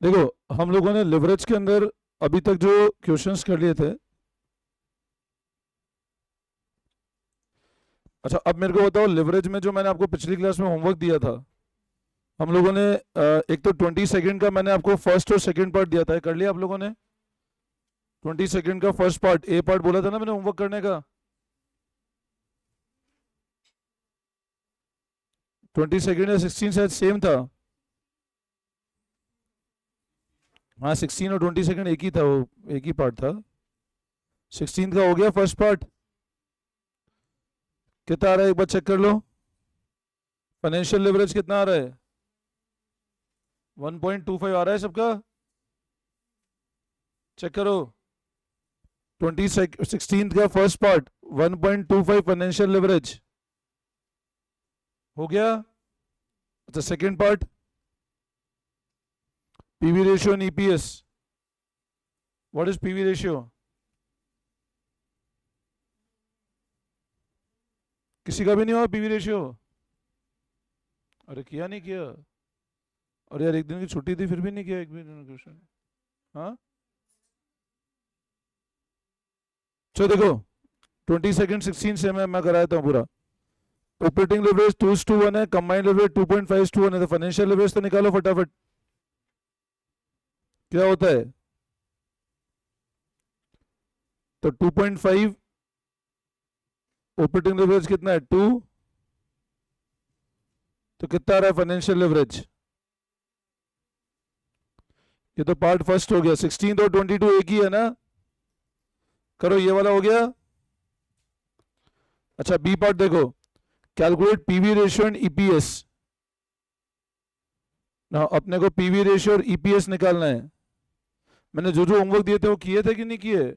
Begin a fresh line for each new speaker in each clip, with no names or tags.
देखो, हम लोगों ने लिवरेज के अंदर अभी तक जो क्वेश्चंस कर लिए थे। अच्छा, अब मेरे को बताओ, लिवरेज में जो मैंने आपको पिछली क्लास में होमवर्क दिया था, हम लोगों ने एक तो 20 सेकेंड का मैंने आपको फर्स्ट और सेकंड पार्ट दिया था, कर लिया आप लोगों ने? 20 सेकेंड का फर्स्ट पार्ट, ए पार्ट बोला था ना मैंने होमवर्क करने का। 20 सेकेंड या 16 शायद सेम था। हाँ, 16 और 20 सेकेंड एक ही था, वो एक ही पार्ट था। 16 का हो गया फर्स्ट पार्ट। कितना आ रहा है एक बार चेक कर लो। फाइनेंशियल लिवरेज कितना आ रहा है? 1.25 आ रहा है सबका? चेक करो। 16 का फर्स्ट पार्ट 1.25 फाइनेंशियल लिवरेज हो गया। अच्छा, second part PV ratio and EPS. What is PV ratio? किसी का भी नहीं हुआ पीवी रेशियो? अरे किया नहीं किया? अरे यार, एक दिन की छुट्टी थी फिर भी नहीं किया एक भी क्वेश्चन। हाँ, चलो देखो, 20 सेकेंड 16 से मैं कराया था पूरा। ऑपरेटिंग लिवरेज 2:1 है, कंबाइंड लिवरेज 2.5:1 है, तो फाइनेंशियल लिवरेज तो निकालो फटाफट। क्या होता है? तो 2.5 ऑपरेटिंग लिवरेज कितना है? 2। तो कितना आ रहा है फाइनेंशियल लिवरेज? ये तो पार्ट फर्स्ट हो गया। 16 और 22 एक ही है ना? करो, ये वाला हो गया। अच्छा, बी पार्ट देखो, calculate PV ratio and EPS ना। अपने को पीवी रेशियो और ईपीएस निकालना है। मैंने जो जो होमवर्क दिए थे वो किए थे कि नहीं किए?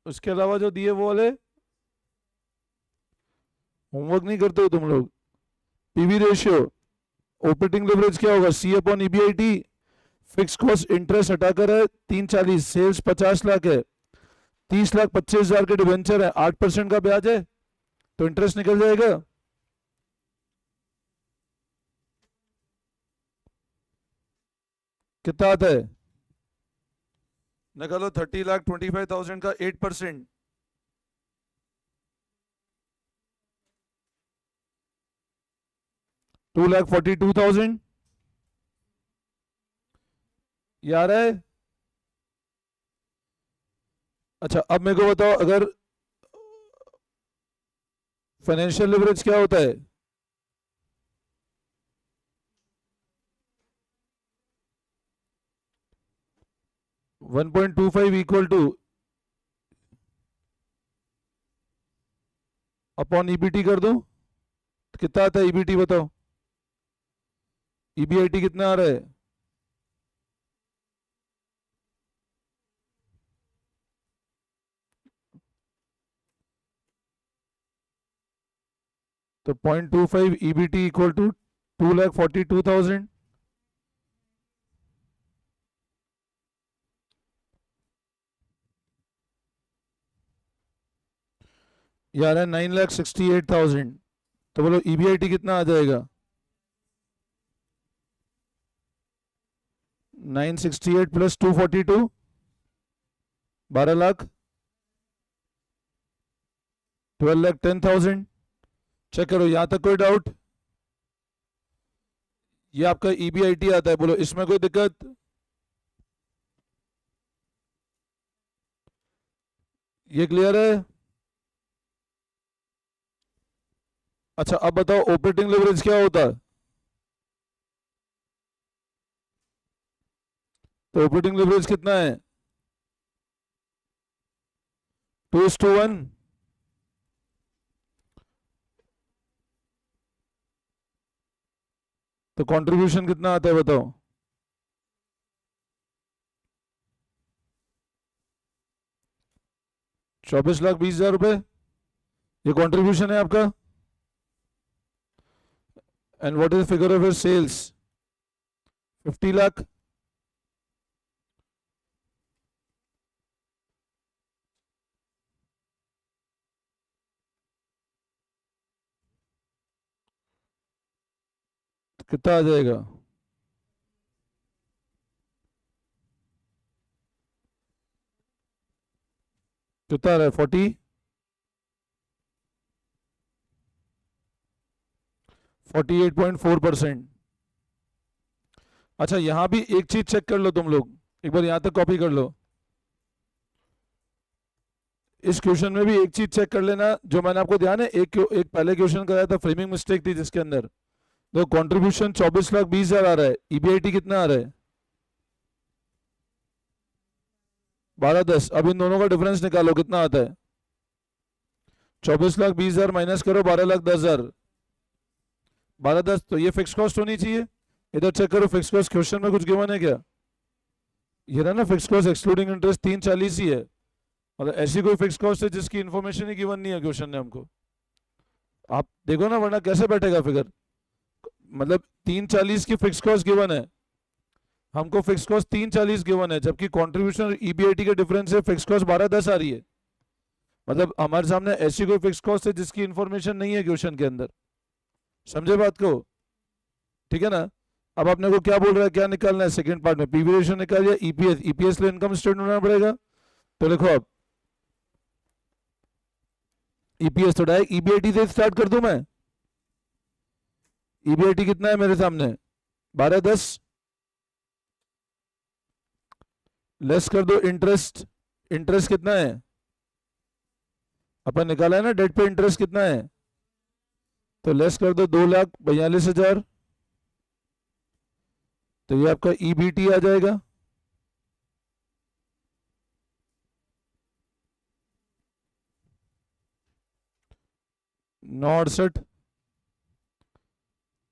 उसके अलावा जो दिए वो वाले होमवर्क नहीं करते हो तुम लोग। पीवी रेशियो, ऑपरेटिंग लिवरेज क्या होगा? C upon EBIT. Fix cost interest हटाकर है 340, सेल्स 50 लाख है, 30,25,000 के डिवेंचर है, 8% का ब्याज है, तो इंटरेस्ट निकल जाएगा। कितना आता है? निकालो, 30,25,000 का 8%। 2,42,000। ये आ रहा है? अच्छा, अब मेरे को बताओ, अगर फाइनेंशियल लिवरेज क्या होता है? 1.25 इक्वल टू अपॉन ईबीटी कर दो, तो कितना आता है ईबीटी बताओ? ईबीआईटी कितना आ रहा है? तो 0.25 ईबीटी इक्वल टू 2,42,000। यार है 9,68,000। तो बोलो ईबीआईटी कितना आ जाएगा? 968 प्लस 242, 12 लाख, 12,10,000। चेक करो, यहां तक कोई डाउट? ये आपका ईबीआईटी आता है, बोलो इसमें कोई दिक्कत? ये क्लियर है? अच्छा, अब बताओ ऑपरेटिंग लेवरेज क्या होता है? तो ऑपरेटिंग लेवरेज कितना है? 2:1। तो कंट्रीब्यूशन कितना आता है बताओ? 24,20,000 रुपए। ये कंट्रीब्यूशन है आपका। And what is figure of your sales? 50 lakh. कितना आ जाएगा? कितना आ रहा है 48.4%। अच्छा यहां भी एक चीज चेक कर लो तुम लोग, एक बार यहां तक कॉपी कर लो। इस क्वेश्चन में भी एक चीज चेक कर लेना, जो मैंने आपको ध्यान है एक पहले क्वेश्चन कराया था, फ्रेमिंग मिस्टेक थी जिसके अंदर तो कंट्रीब्यूशन 24,20,000 आ रहा है, ईबीआईटी कितना आ रहा है 12,10। अब इन दोनों का डिफरेंस निकालो कितना आता है, 24,20,000 माइनस करो 12,10,000, 12,10 तो ये फिक्स कॉस्ट होनी चाहिए। इधर चेक करो फिक्स कॉस्ट क्वेश्चन में कुछ गिवन है क्या, ये रहा ना फिक्स कॉस्ट एक्सक्लूडिंग इंटरेस्ट 340 ही है, मतलब ऐसी कोई फिक्स कॉस्ट है जिसकी इन्फॉर्मेशन ही गिवन नहीं है क्वेश्चन ने हमको। आप देखो ना वरना कैसे बैठेगा फिगर, मतलब 340 की फिक्स कॉस्ट गिवन है, हमको फिक्स कॉस्ट 340 गिवन है, जबकि कंट्रीब्यूशन ईबीआईटी का डिफरेंस है फिक्स कॉस्ट 12,10 आ रही है, मतलब हमारे सामने ऐसी कोई फिक्स कॉस्ट है जिसकी इन्फॉर्मेशन नहीं है क्वेश्चन के अंदर। समझे बात को, ठीक है ना। अब आपने को क्या बोल रहा है, क्या निकालना है सेकंड पार्ट में, पीवी रेशियो निकाल या ईपीएस, ईपीएस ले इनकम स्टेटमेंट बनाना पड़ेगा, तो लिखो अब ईपीएस, तो डायरेक्ट ईबीआईटी से स्टार्ट कर दूं मैं। ईबीआईटी कितना है मेरे सामने 12,10, लेस कर दो इंटरेस्ट, इंटरेस्ट कितना है अपन निकाला है ना, डेट पे इंटरेस्ट कितना है, तो लेस कर दो 2,42,000, तो ये आपका ईबीटी आ जाएगा। नौ 68,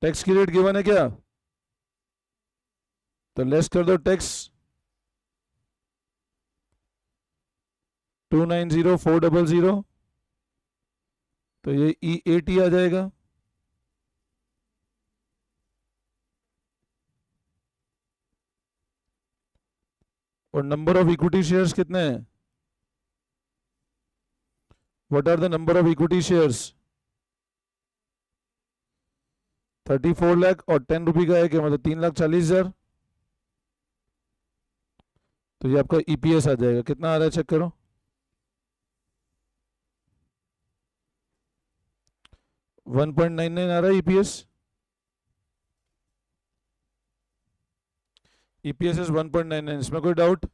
टैक्स की रेट गिवन है क्या, तो लेस कर दो टैक्स 290,400, तो ये E80 आ जाएगा। और नंबर ऑफ इक्विटी शेयर्स कितने हैं, what are the number of equity shares, 34 lakh, और 10 रुपये का है क्या, मतलब 3,40,000, तो ये आपका ईपीएस आ जाएगा। कितना आ रहा है चेक करो, 1.99 आ रहा है ईपीएस, ईपीएस इज 1.99, इसमें कोई डाउट,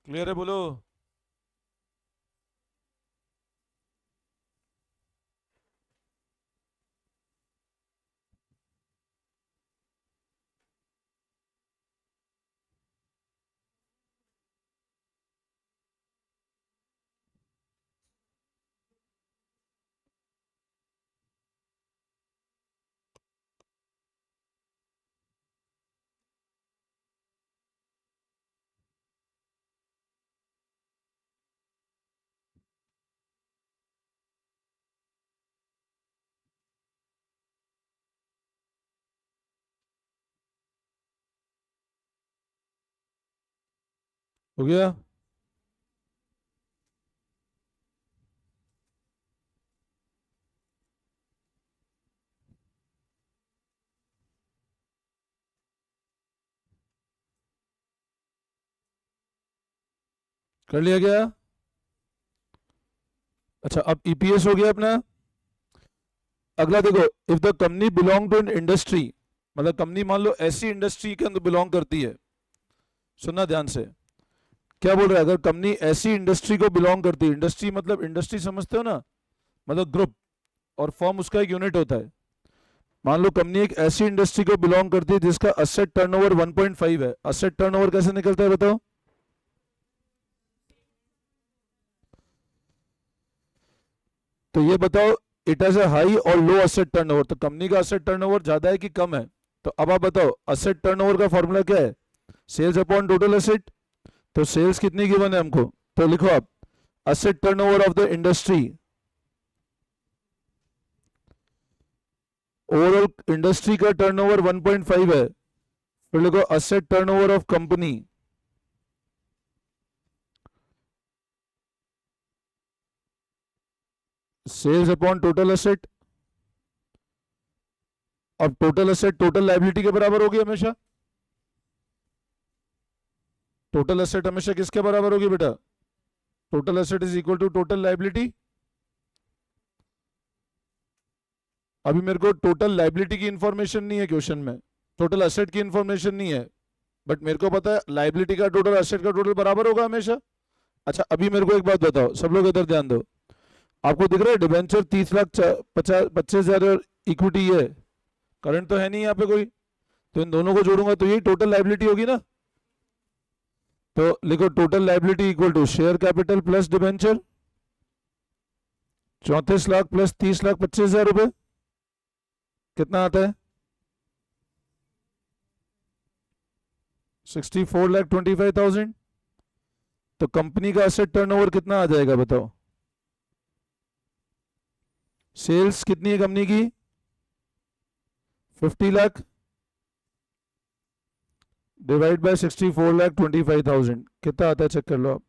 क्लियर है बोलो। हो गया, कर लिया गया। अच्छा अब ईपीएस हो गया अपना। अगला देखो, if the company belong to an industry, मतलब कंपनी मान लो ऐसी इंडस्ट्री के अंदर बिलोंग करती है, सुनना ध्यान से, क्या बोल रहा है, अगर कंपनी ऐसी इंडस्ट्री को बिलोंग करती है, इंडस्ट्री मतलब इंडस्ट्री समझते हो ना, मतलब ग्रुप, और फॉर्म उसका एक यूनिट होता है। मान लो कंपनी एक ऐसी इंडस्ट्री को बिलोंग करती है जिसका असेट टर्नओवर 1.5 है, असेट टर्नओवर कैसे निकलता है बताओ, तो ये बताओ, इट हैज अ हाई और लो असेट टर्नओवर, तो कंपनी का असेट टर्नओवर ज्यादा है कि कम है, तो अब आप बताओ असेट टर्नओवर का फॉर्मूला क्या है, सेल्स अपॉन टोटल असेट, तो सेल्स कितनी गिवन है हमको, तो लिखो आप asset turnover of the industry, overall industry का टर्नओवर 1.5 है, फिर लिखो asset turnover of company, sales upon total asset. अब टोटल असेट टोटल लायबिलिटी के बराबर होगी हमेशा, टोटल एसेट हमेशा किसके बराबर होगी बेटा? Total asset is equal to total liability. अभी मेरे को टोटल लाइबिलिटी की इंफॉर्मेशन नहीं है क्वेश्चन में, टोटल एसेट की इंफॉर्मेशन नहीं है, बट मेरे को पता है लाइबिलिटी का टोटल एसेट का टोटल बराबर होगा हमेशा। अच्छा अभी मेरे को एक बात बताओ, सब लोग इधर ध्यान दो। आपको दिख रहा है डिबेंचर 30,25,000 इक्विटी है, करंट तो है नहीं यहाँ पे कोई, तो इन दोनों को जोड़ूंगा तो यही टोटल लाइबिलिटी होगी ना। तो लिखो total liability equal to share capital plus debenture, 34 lakh plus 30,25,000 रुपए, कितना आता है? 64,25,000। तो कंपनी का एसेट टर्नओवर कितना आ जाएगा बताओ? सेल्स कितनी है कंपनी की? 50 लाख डिवाइड बाय 64,25,000 कितना आता है चेक कर लो आप।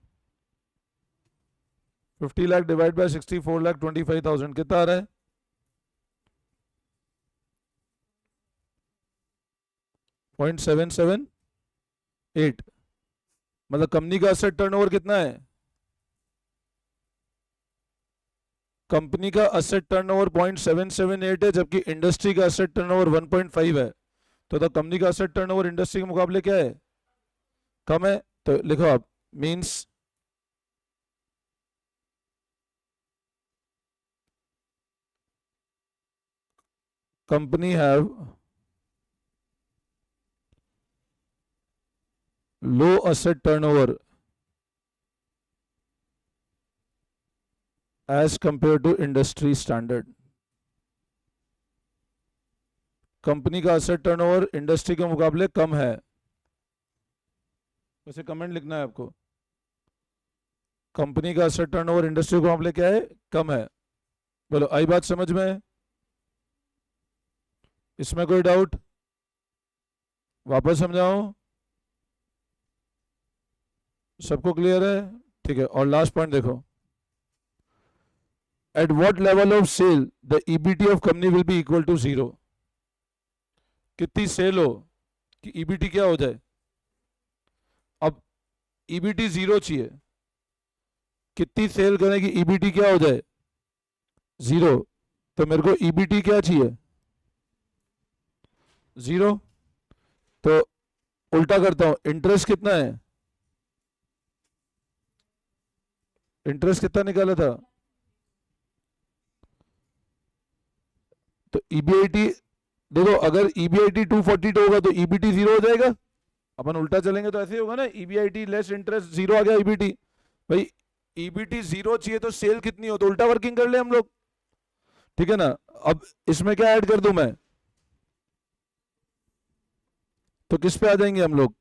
50 लाख डिवाइड बाय 64,25,000 कितना आ रहा है? 0.778। मतलब कंपनी का एसेट टर्नओवर कितना है? कंपनी का एसेट टर्नओवर 0.778 है, जबकि इंडस्ट्री का एसेट टर्नओवर 1.5 है। तो कंपनी का एसेट टर्नओवर इंडस्ट्री के मुकाबले क्या है? कम है। तो लिखो आप means company have low asset turnover as compared to industry standard। Company का एसेट टर्नओवर इंडस्ट्री के मुकाबले कम है। वैसे कमेंट लिखना है आपको, कंपनी का एसेट टर्नओवर इंडस्ट्री के मुकाबले क्या है? कम है। बोलो आई बात समझ में? इसमें कोई डाउट? वापस समझाऊं? सबको क्लियर है? ठीक है। और लास्ट पॉइंट देखो, at what level of sale the EBT of company will be equal to 0। कितनी सेल हो कि EBT क्या हो जाए? अब EBT 0 चाहिए, कितनी सेल करें कि EBT क्या हो जाए? 0। तो मेरे को EBT क्या चाहिए? 0। तो उल्टा करता हूं, इंटरेस्ट कितना है? इंटरेस्ट कितना निकाला था? तो EBIT देखो, अगर EBIT 242 होगा तो EBT 0 हो जाएगा। अपन उल्टा चलेंगे तो ऐसे ही होगा ना, EBIT लेस इंटरेस्ट 0 आ गया EBT। भाई EBT 0 चाहिए तो सेल कितनी हो? तो उल्टा वर्किंग कर ले हम लोग, ठीक है ना। अब इसमें क्या ऐड कर दूं मैं? तो किस पे आ जाएंगे हम लोग?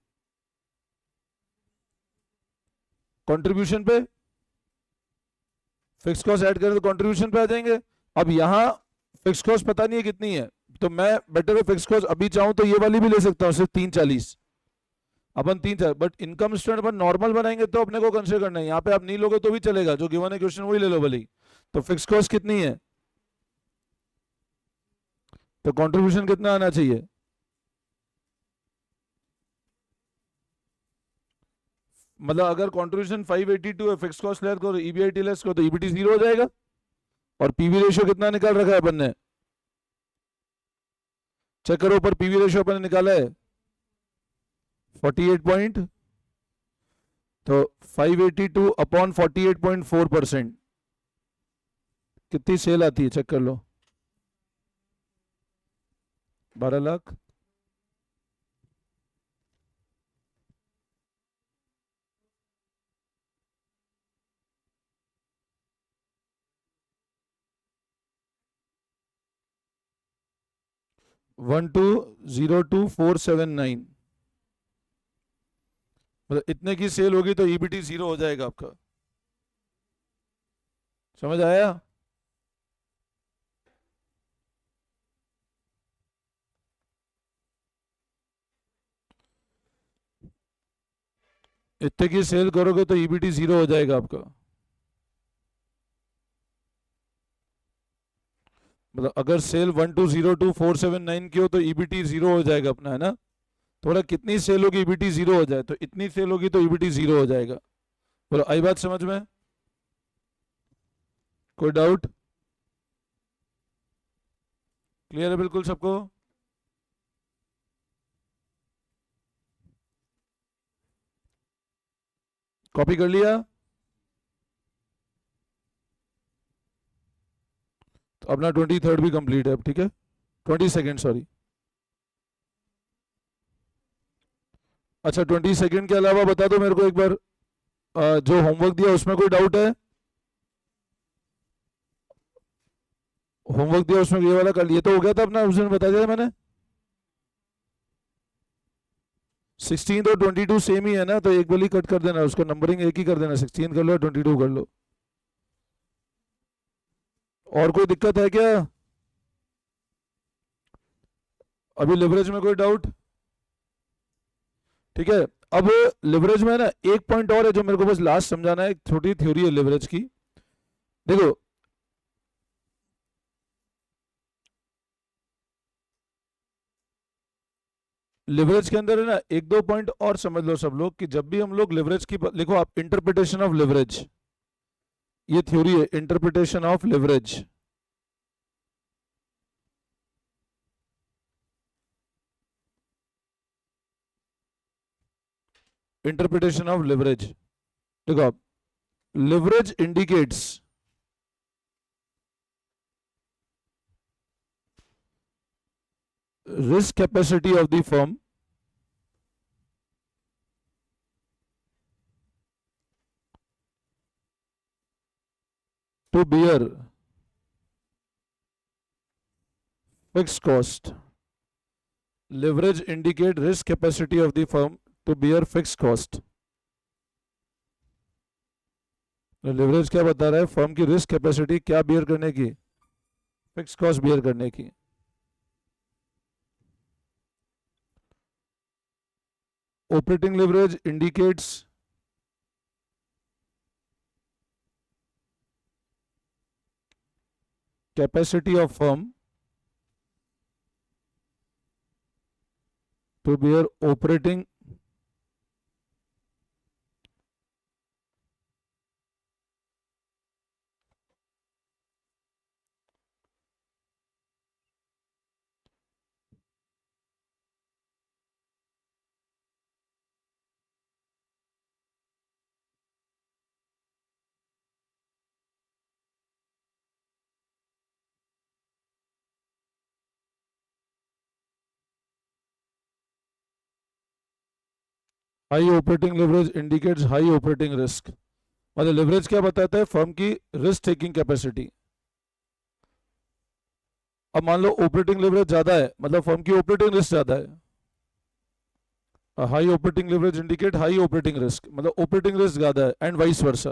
कंट्रीब्यूशन पे। फिक्स कॉस्ट ऐड करें तो कंट्रीब्यूशन पे आ जाएंगे। अब यहां फिक्स कॉस्ट पता नहीं है कितनी है, तो मैं बेटर है फिक्स कॉस्ट अभी चाहूं तो ये वाली भी ले सकता हूं, सिर्फ 340। अपन 340, but income statement upon normal बनाएंगे तो अपने को कंसीडर करना है। यहाँ पे आप नहीं लोगे तो भी चलेगा, जो गिवन है क्वेश्चन वही ले लो भले। तो फिक्स कॉस्ट कितनी है? तो कंट्रीब्यूशन कितना आना चाहिए? मतलब अगर कंट्रीब्यूशन 582 है, फिक्स कॉस्ट लेस करो, EBIT लेस करो, तो EBT 0 हो जाएगा। और पीवी रेशियो कितना निकाल रखा है अपन ने? चेक करो ऊपर, पीवी रेशियो अपन ने निकाला है 48 पॉइंट, तो 582 अपॉन 48.4%, कितनी सेल आती है चेक कर लो? 12 लाख। वन टू 02479, मतलब इतने की सेल होगी तो EBT 0 हो जाएगा आपका। समझ आया? इतने की सेल करोगे तो EBT 0 हो जाएगा आपका। मतलब अगर सेल 1202479 की हो तो EBT 0 हो जाएगा अपना, है ना। बोला कितनी सेल होगी ईबीटी जीरो हो जाए, तो इतनी सेल होगी तो ईबीटी जीरो हो जाएगा। बोलो आई बात समझ में? कोई डाउट? क्लियर है बिल्कुल सबको? कॉपी कर लिया? तो अपना 23rd भी कंप्लीट है अब, ठीक है? 22nd sorry. अच्छा 22nd के अलावा बता दो मेरे को एक बार, जो होमवर्क दिया उसमें कोई डाउट है? होमवर्क दिया उसमें ये वाला कर लिया तो हो गया था अपना, उस दिन बता दिया था मैंने। 16 और 22 सेम ही है ना, तो एक वाली कट कर देना, उसका नंबरिंग एक ही कर देना, 16 कर लो 22 कर लो। और कोई दिक्कत है क्या? अभी लिवरेज में कोई डाउट? ठीक है। अब लिवरेज में ना एक पॉइंट और है जो मेरे को बस लास्ट समझाना है, एक छोटी थ्योरी है लिवरेज की। देखो लिवरेज के अंदर है ना एक दो पॉइंट और समझ लो सब लोग, कि जब भी हम लोग लिवरेज की लिखो आप, इंटरप्रिटेशन ऑफ लिवरेज, ये थ्योरी है interpretation of leverage. Interpretation of leverage, देखो आप, leverage indicates risk capacity of the firm to bear fixed cost. Leverage indicate risk capacity of the firm to bear fixed cost. Leverage क्या बता रहा है? Firm की risk capacity क्या beer करने की? फिक्स कॉस्ट बियर करने की। Operating leverage indicates capacity of firm to bear operating high operating leverage indicates high operating risk. मतलब लेवरेज क्या बताता है? फर्म की रिस्क टेकिंग कैपेसिटी। अब मान लो ऑपरेटिंग लेवरेज ज्यादा है, मतलब फर्म की ऑपरेटिंग रिस्क ज्यादा है। High operating leverage indicate high operating risk, मतलब ऑपरेटिंग रिस्क ज्यादा है, एंड वाइस वर्सा।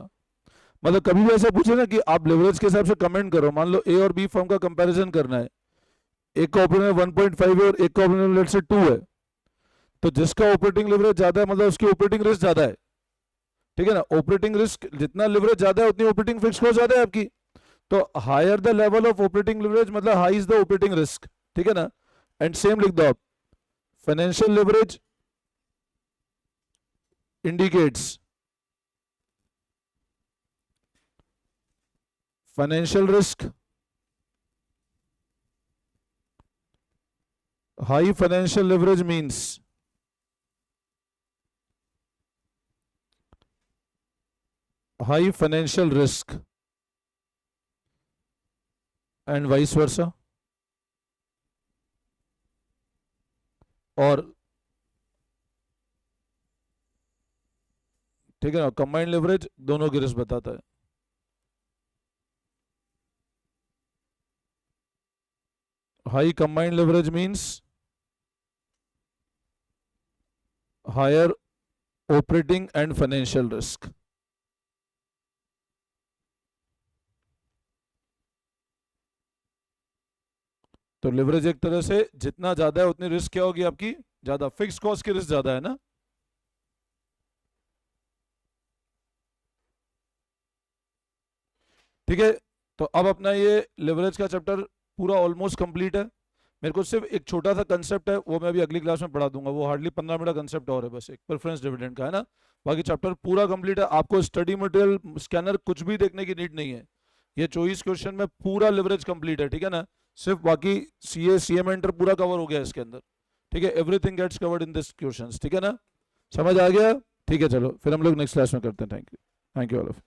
मतलब कभी भी ऐसा पूछे ना कि आप लेवरेज के हिसाब से कमेंट करो, मान लो ए और बी फर्म का कंपैरिजन करना है, एक का ऑपरेटिंग 1.5 है और एक का ऑपरेटिंग लेट से 2 है, तो जिसका ऑपरेटिंग लेवरेज ज्यादा है मतलब उसकी ऑपरेटिंग रिस्क ज्यादा है, ठीक है ना? ऑपरेटिंग रिस्क जितना लेवरेज ज्यादा है उतनी ऑपरेटिंग फिक्स कॉस्ट ज्यादा है आपकी। तो higher the level of operating leverage मतलब high is the operating risk, ठीक है ना? एंड सेम लिख दो आप, financial leverage indicates financial risk. High financial leverage means high financial risk and vice versa. और ठीक है ना, कंबाइंड लेवरेज दोनों की रिस्क बताता है। High combined leverage means higher operating and financial risk. तो लेवरेज एक तरह से जितना ज्यादा है उतनी रिस्क क्या होगी आपकी? ज्यादा। फिक्स कॉस्ट की रिस्क ज्यादा है ना? ठीक है। तो अब अपना ये लेवरेज का चैप्टर पूरा ऑलमोस्ट कंप्लीट है। मेरे को सिर्फ एक छोटा सा कंसेप्ट है, वो मैं अभी अगली क्लास में पढ़ा दूंगा, वो हार्डली 15 मिनट का कंसेप्ट और है, बस एक प्रेफरेंस डिविडेंड का है ना। बाकी चैप्टर पूरा कंप्लीट है, आपको स्टडी मटेरियल स्कैनर कुछ भी देखने की नीड नहीं है। ये 24 क्वेश्चन में पूरा लिवरेज कंप्लीट है, ठीक है ना। सिर्फ बाकी सीए सीएम एंटर पूरा कवर हो गया इसके अंदर, ठीक है। Everything gets covered in this questions, ठीक है ना। समझ आ गया? ठीक है, चलो फिर हम लोग नेक्स्ट क्लास में करते हैं। Thank you all of